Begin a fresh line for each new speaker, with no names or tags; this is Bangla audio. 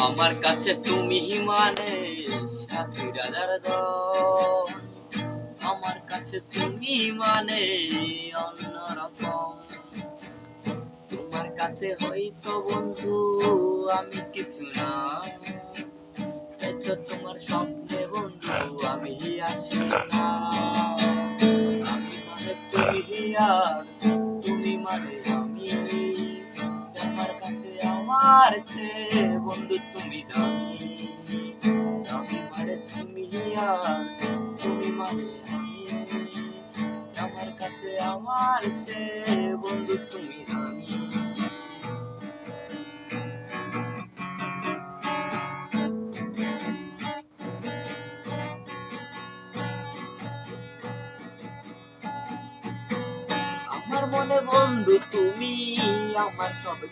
আমার কাছে তুমি মানে সাথী রাজার দল। আমার কাছে তুমি মানে অন্যরকম। তোমার কাছে হয়তো বন্ধু আমি কিছু না, হয়তো তোমার স্বপ্নে বন্ধু আমি আসি না। আমি মানে তুমি আর তুমি মানে আমি, তোমার কাছে আমার চেয়ে বন্ধু তুমি দামি। আমি মানে তুমি আর তুমি মানে আমি, আমার কাছে আমার চেয়ে বন্ধু তুমি দামি। আমার মনে বন্ধু তুমি আমার সব